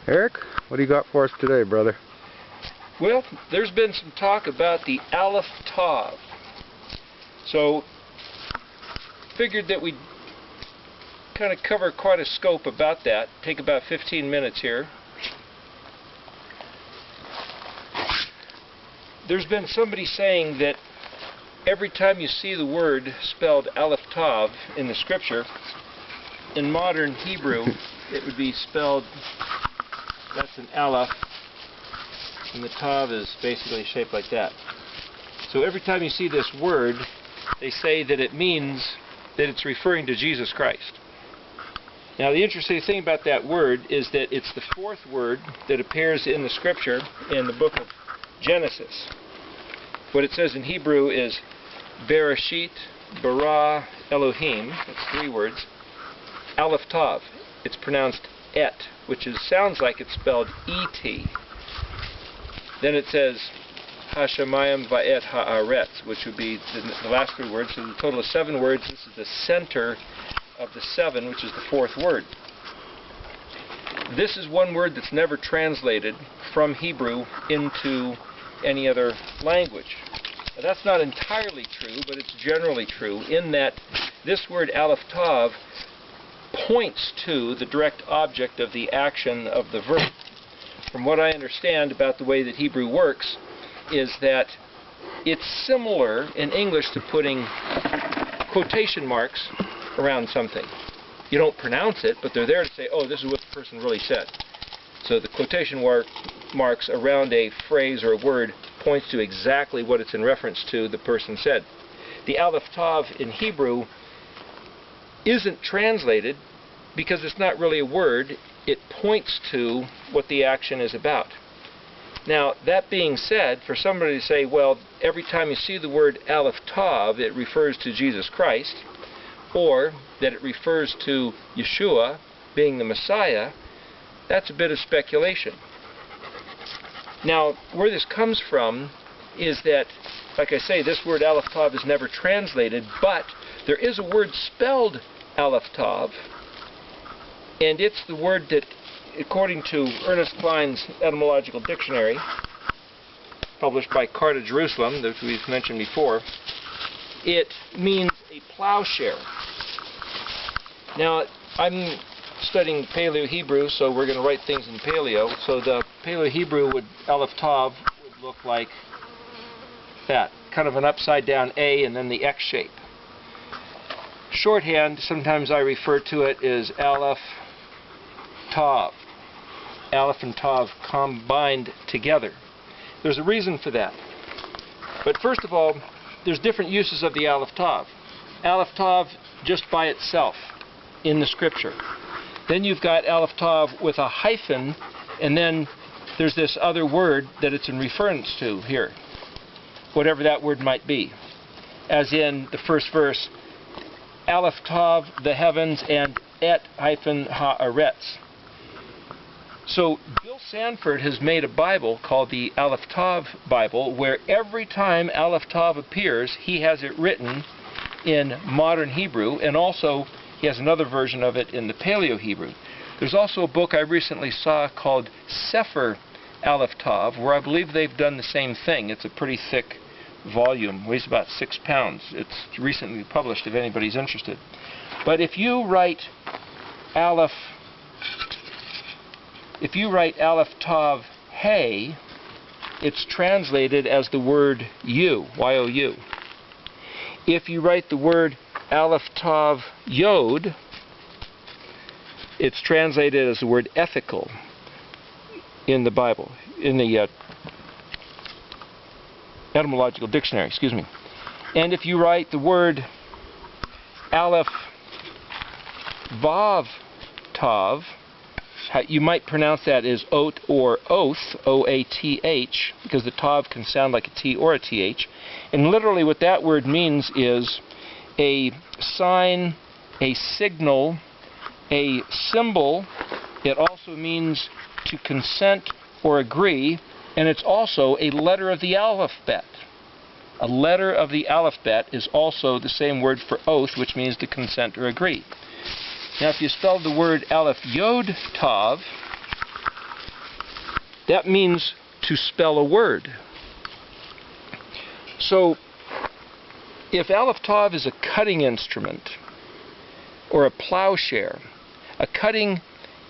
Eric, what do you got for us today, brother? Well, there's been some talk about the Aleph Tav. So, figured that we'd kind of cover quite a scope about that. Take about 15 minutes here. There's been somebody saying that every time you see the word spelled Aleph Tav in the scripture, in modern Hebrew, it would be spelled, that's an Aleph, and the Tav is basically shaped like that. So every time you see this word, they say that it means that it's referring to Jesus Christ. Now the interesting thing about that word is that it's the fourth word that appears in the scripture in the book of Genesis. What it says in Hebrew is Bereshit, Bara, Elohim, that's three words, Aleph Tav. It's pronounced et, which sounds like it's spelled E-T. Then it says Hashemayim Va'et Haaretz, which would be the last three words. So the total of 7 words. This is the center of the 7, which is the fourth word. This is one word that's never translated from Hebrew into any other language. Now, that's not entirely true, but it's generally true in that this word Aleph Tav points to the direct object of the action of the verb. From what I understand about the way that Hebrew works is that it's similar in English to putting quotation marks around something. You don't pronounce it, but they're there to say, oh, this is what the person really said. So the quotation marks around a phrase or a word points to exactly what it's in reference to the person said. The Aleph Tav in Hebrew isn't translated because it's not really a word. It points to what the action is about. Now, that being said, for somebody to say, well, every time you see the word Aleph Tav, it refers to Jesus Christ, or that it refers to Yeshua being the Messiah, that's a bit of speculation. Now, where this comes from is that, like I say, this word Aleph Tav is never translated, but there is a word spelled Aleph Tav, and it's the word that, according to Ernest Klein's Etymological Dictionary, published by Carta Jerusalem, that we've mentioned before, it means a plowshare. Now, I'm studying Paleo Hebrew, so we're going to write things in Paleo. So the Paleo Hebrew Aleph Tav would look like that, kind of an upside down A and then the X shape. Shorthand, sometimes I refer to it as Aleph Tav. Aleph and Tav combined together. There's a reason for that. But first of all, there's different uses of the Aleph Tav. Aleph Tav just by itself in the scripture. Then you've got Aleph Tav with a hyphen, and then there's this other word that it's in reference to here, whatever that word might be. As in the first verse, Aleph Tav, the heavens, and et hyphen haaretz. So Bill Sanford has made a Bible called the Aleph Tav Bible, where every time Aleph Tav appears, he has it written in modern Hebrew, and also he has another version of it in the Paleo Hebrew. There's also a book I recently saw called Sefer Aleph Tav, where I believe they've done the same thing. It's a pretty thick volume, weighs about 6 pounds. It's recently published if anybody's interested. But if you write Aleph Tav Hey, it's translated as the word you, Y-O-U. If you write the word Aleph Tav Yod, it's translated as the word ethical in the Bible, in the Etymological Dictionary, excuse me. And if you write the word Aleph Vav Tav, you might pronounce that as oat or oath, O-A-T-H, because the Tav can sound like a T or a T-H. And literally what that word means is a sign, a signal, a symbol. It also means to consent or agree, and it's also a letter of the alphabet. A letter of the alphabet is also the same word for oath, which means to consent or agree. Now, if you spell the word Aleph Yod Tav, That means to spell a word. So, if Aleph Tav is a cutting instrument, or a plowshare, a cutting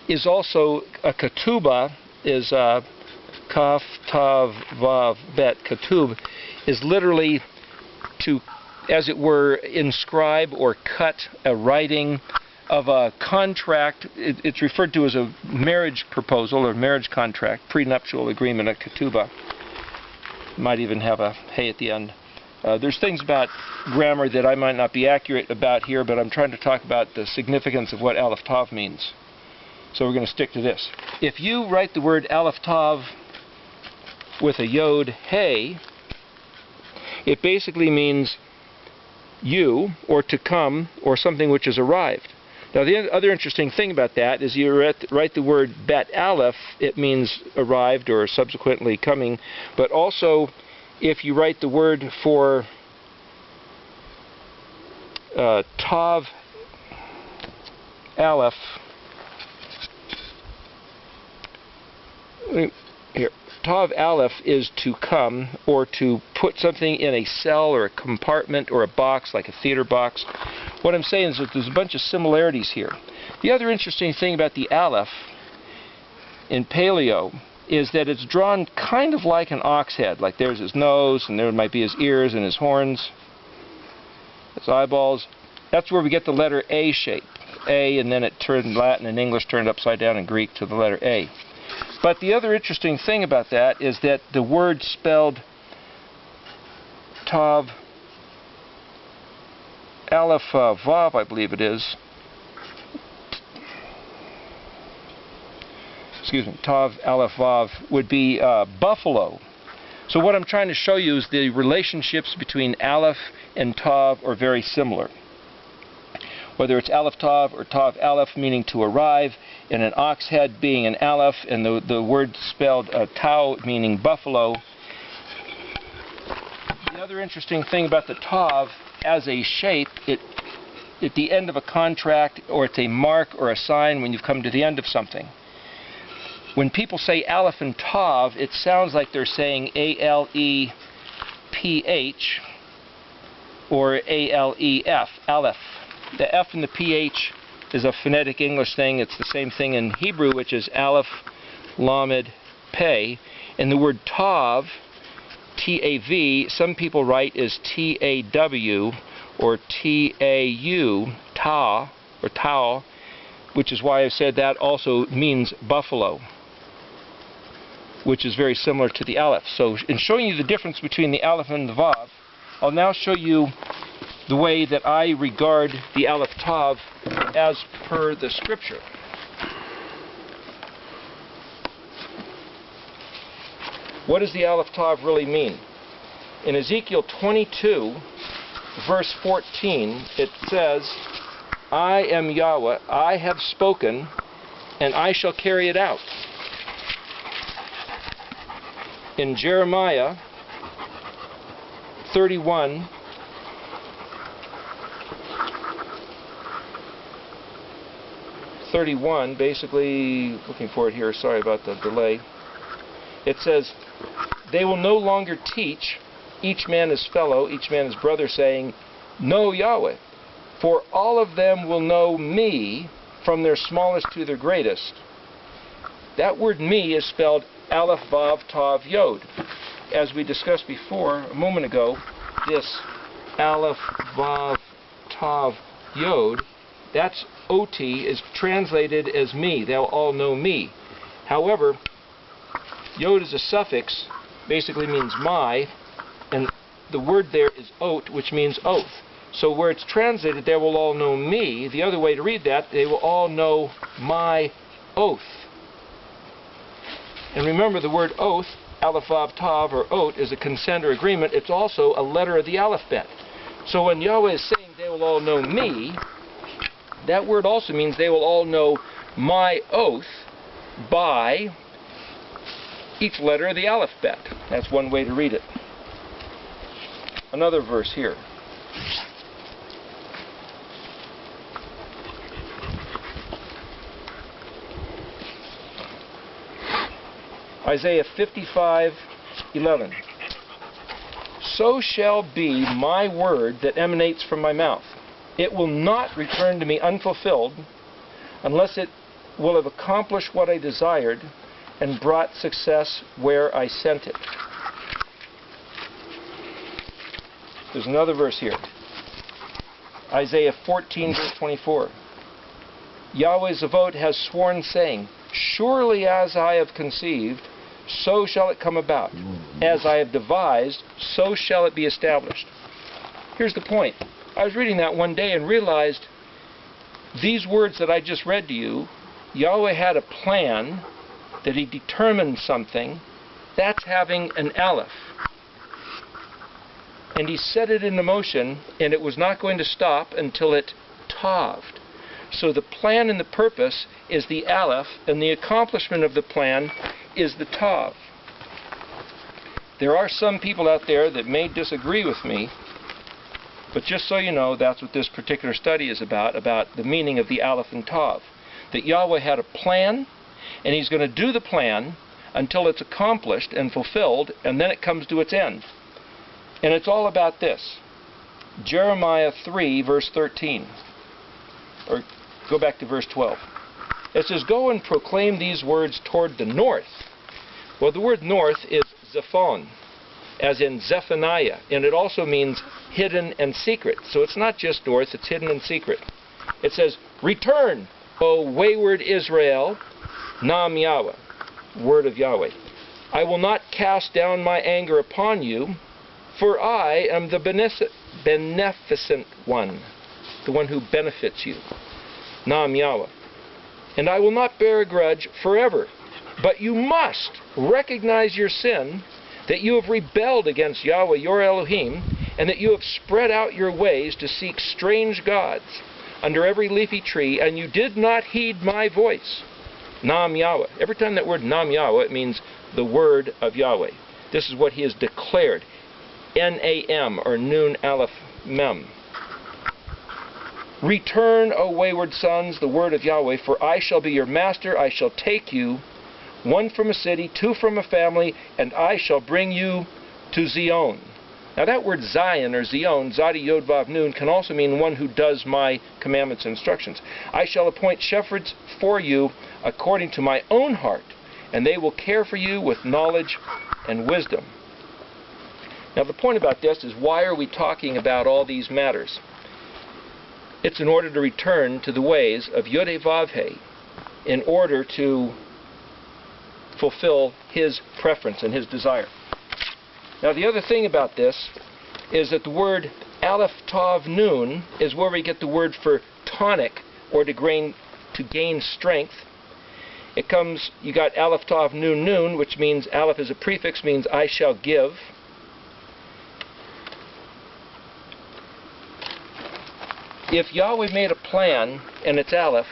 is also a ketubah, is kaf, tav, vav, bet. Ketub is literally to, as it were, inscribe or cut a writing of a contract. It's referred to as a marriage proposal or marriage contract, prenuptial agreement, a ketubah. Might even have a hey at the end. There's things about grammar that I might not be accurate about here, but I'm trying to talk about the significance of what Aleph Tav means. So we're going to stick to this. If you write the word Aleph Tav with a yod hey, it basically means you, or to come, or something which has arrived. Now the other interesting thing about that is you write the word bet Aleph, it means arrived or subsequently coming, but also if you write the word for Tav Aleph, here, Tav Aleph is to come, or to put something in a cell or a compartment or a box, like a theater box. What I'm saying is that there's a bunch of similarities here. The other interesting thing about the Aleph in Paleo is that it's drawn kind of like an ox head. Like there's his nose, and there might be his ears and his horns, his eyeballs. That's where we get the letter A shape. A, and then it turned Latin and English turned upside down in Greek to the letter A. But the other interesting thing about that is that the word spelled Tav Aleph Vav, I believe it is. Excuse me, Tav Aleph Vav would be buffalo. So what I'm trying to show you is the relationships between Aleph and Tav are very similar. Whether it's Aleph Tav or Tav Aleph meaning to arrive, and an ox head being an Aleph, and the word spelled Tau meaning buffalo. The other interesting thing about the Tav as a shape, at the end of a contract, or it's a mark or a sign when you've come to the end of something. When people say Aleph and Tav, it sounds like they're saying A-L-E-P-H or A-L-E-F, Aleph. The F and the PH is a phonetic English thing. It's the same thing in Hebrew, which is Aleph, Lamed, Pei. And the word Tav, T-A-V, some people write as T-A-W or T-A-U, Ta, or Tau, which is why I said that also means buffalo, which is very similar to the Aleph. So in showing you the difference between the Aleph and the Vav, I'll now show you the way that I regard the Aleph Tav as per the Scripture. What does the Aleph Tav really mean? In Ezekiel 22, verse 14, it says, I am Yahweh, I have spoken, and I shall carry it out. In Jeremiah 31, basically, looking for it here, sorry about the delay. It says, they will no longer teach each man his fellow, each man his brother, saying, know Yahweh, for all of them will know me, from their smallest to their greatest. That word me is spelled Aleph, Vav, Tav, Yod. As we discussed before, a moment ago, this Aleph, Vav, Tav, Yod, that's OT, is translated as me. They'll all know me. However, Yod is a suffix, basically means my, and the word there is ot, which means oath. So where it's translated, they will all know me, the other way to read that, they will all know my oath. And remember, the word oath, Aleph, Vav, Tav, or ot, is a consent or agreement. It's also a letter of the alphabet. So when Yahweh is saying they will all know me, that word also means they will all know my oath by each letter of the alphabet. That's one way to read it. Another verse here. Isaiah 55:11. So shall be my word that emanates from my mouth. It will not return to me unfulfilled unless it will have accomplished what I desired and brought success where I sent it. There's another verse here. Isaiah 14:24. Yahweh Zavot has sworn, saying, surely as I have conceived, so shall it come about. As I have devised, so shall it be established. Here's the point. I was reading that one day and realized these words that I just read to you, Yahweh had a plan, that He determined something. That's having an Aleph. And He set it into motion, and it was not going to stop until it taved. So the plan and the purpose is the Aleph, and the accomplishment of the plan is the tav. There are some people out there that may disagree with me, but just so you know, that's what this particular study is about the meaning of the Aleph and tav. That Yahweh had a plan, and He's going to do the plan until it's accomplished and fulfilled, and then it comes to its end. And it's all about this. Jeremiah 3, verse 13. Or go back to verse 12. It says, go and proclaim these words toward the north. Well, the word north is Zephon, as in Zephaniah, and it also means hidden and secret. So it's not just north, it's hidden and secret. It says, return, O wayward Israel, Nam Yahweh, word of Yahweh. I will not cast down my anger upon you, for I am the beneficent one, the one who benefits you. Nam Yahweh. And I will not bear a grudge forever. But you must recognize your sin, that you have rebelled against Yahweh your Elohim, and that you have spread out your ways to seek strange gods under every leafy tree, and you did not heed my voice. Nam Yahweh. Every time that word Nam Yahweh, it means the word of Yahweh. This is what He has declared. N-A-M, or Nun Aleph Mem. Return, O wayward sons, the word of Yahweh, for I shall be your master. I shall take you, one from a city, two from a family, and I shall bring you to Zion. Now that word Zion, or Zion, Zadi Yod Vav Nun, can also mean one who does my commandments and instructions. I shall appoint shepherds for you according to my own heart, and they will care for you with knowledge and wisdom. Now the point about this is, why are we talking about all these matters? It's in order to return to the ways of Yodhe Vavhe, in order to fulfill His preference and His desire. Now the other thing about this is that the word Aleph Tav Nun is where we get the word for tonic, or to gain strength. It comes, you got Aleph Tav Nun Nun, which means, Aleph is a prefix, means I shall give. If Yahweh made a plan, and it's Aleph,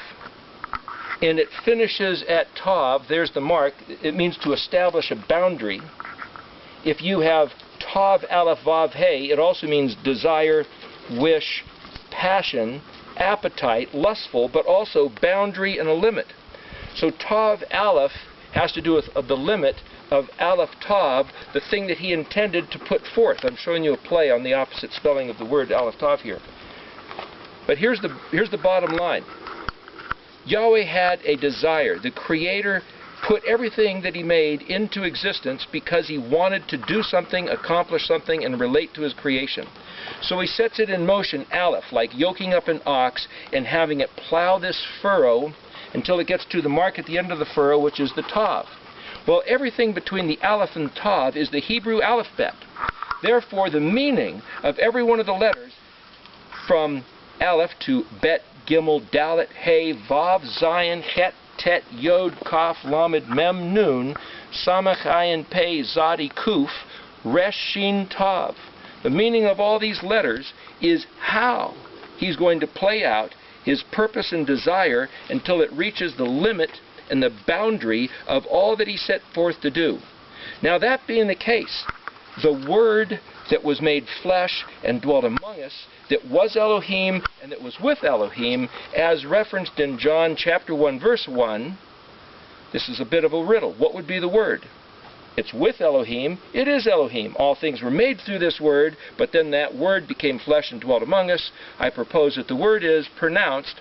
and it finishes at Tav, there's the mark, it means to establish a boundary. If you have Tav Aleph Vav He, it also means desire, wish, passion, appetite, lustful, but also boundary and a limit. So Tav Aleph has to do with the limit of Aleph Tav, the thing that He intended to put forth. I'm showing you a play on the opposite spelling of the word Aleph Tav here. But here's the bottom line. Yahweh had a desire. The Creator put everything that He made into existence because He wanted to do something, accomplish something, and relate to His creation. So He sets it in motion, Aleph, like yoking up an ox and having it plow this furrow until it gets to the mark at the end of the furrow, which is the Tav. Well, everything between the Aleph and Tav is the Hebrew alphabet. Therefore, the meaning of every one of the letters, from Aleph to Bet, Gimel, Dalet, He, Vav, Zion, Het, Tet, Yod, Kaf, Lamed, Mem, Nun, Samach, Ayin, Pei, Zadi, Kuf, Resh, Shin, Tav. The meaning of all these letters is how He's going to play out His purpose and desire until it reaches the limit and the boundary of all that He set forth to do. Now that being the case, the Word that was made flesh and dwelt among us, that was Elohim and that was with Elohim, as referenced in John chapter 1 verse 1, this is a bit of a riddle. What would be the Word? It's with Elohim. It is Elohim. All things were made through this word, but then that word became flesh and dwelt among us. I propose that the word is pronounced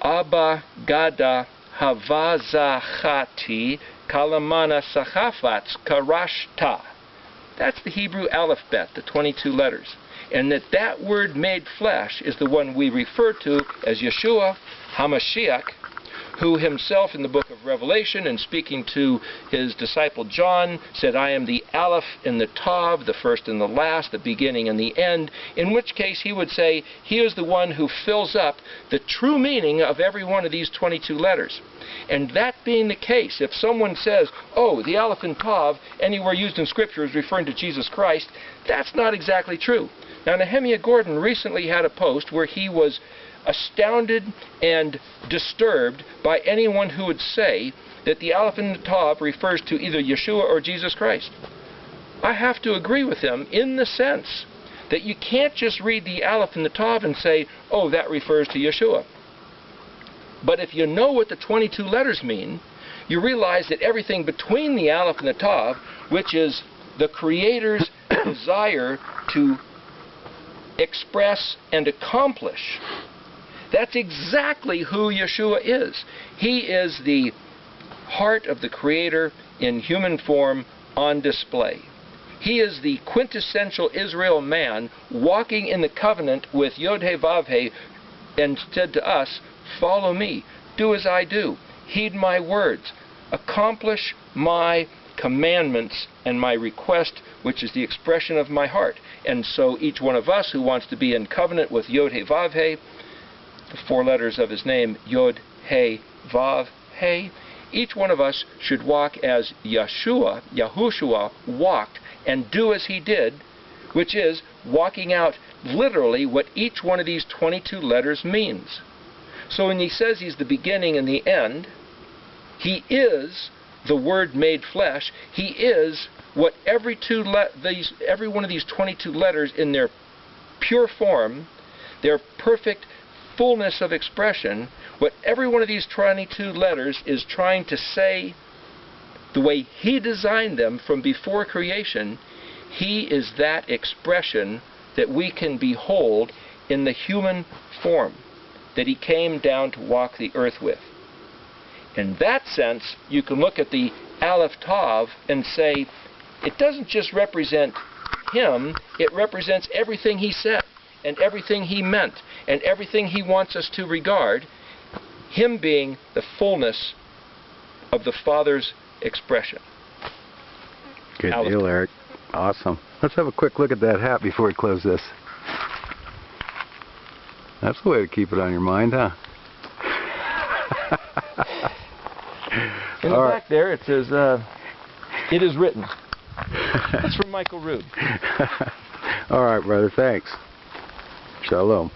Abba Gada Havazachati Kalamana Sachafatz Karashta. That's the Hebrew alphabet, the 22 letters. And that word made flesh is the one we refer to as Yeshua HaMashiach, who himself in the book of Revelation, and speaking to his disciple John, said, I am the Aleph and the Tav, the first and the last, the beginning and the end, in which case he would say he is the one who fills up the true meaning of every one of these 22 letters. And that being the case, if someone says, oh, the Aleph and Tav, anywhere used in Scripture, is referring to Jesus Christ, that's not exactly true. Now, Nehemiah Gordon recently had a post where he was astounded and disturbed by anyone who would say that the Aleph and the Tav refers to either Yeshua or Jesus Christ. I have to agree with him in the sense that you can't just read the Aleph and the Tav and say, oh, that refers to Yeshua. But if you know what the 22 letters mean, you realize that everything between the Aleph and the Tav, which is the Creator's desire to express and accomplish, that's exactly who Yeshua is. He is the heart of the Creator in human form on display. He is the quintessential Israel man walking in the covenant with Yod-Heh-Vav-Heh and said to us, follow me, do as I do, heed my words, accomplish my commandments and my request, which is the expression of my heart. And so each one of us who wants to be in covenant with Yod-Heh-Vav-Heh, the 4 letters of his name, Yod-Heh-Vav-Heh, each one of us should walk as Yahushua walked and do as he did, which is walking out literally what each one of these 22 letters means. So when he says he's the beginning and the end, he is the Word made flesh. He is what every one of these 22 letters in their pure form, their perfect fullness of expression, what every one of these 22 letters is trying to say, the way he designed them from before creation, he is that expression that we can behold in the human form that he came down to walk the earth with. In that sense, you can look at the Aleph Tav and say, it doesn't just represent him, it represents everything he said, and everything he meant, and everything he wants us to regard, him being the fullness of the Father's expression. Good deal, Eric. Awesome. Let's have a quick look at that hat before we close this. That's the way to keep it on your mind, huh? In the back there, it says, it is written. That's from Michael Rood. All right, brother. Thanks. Shalom.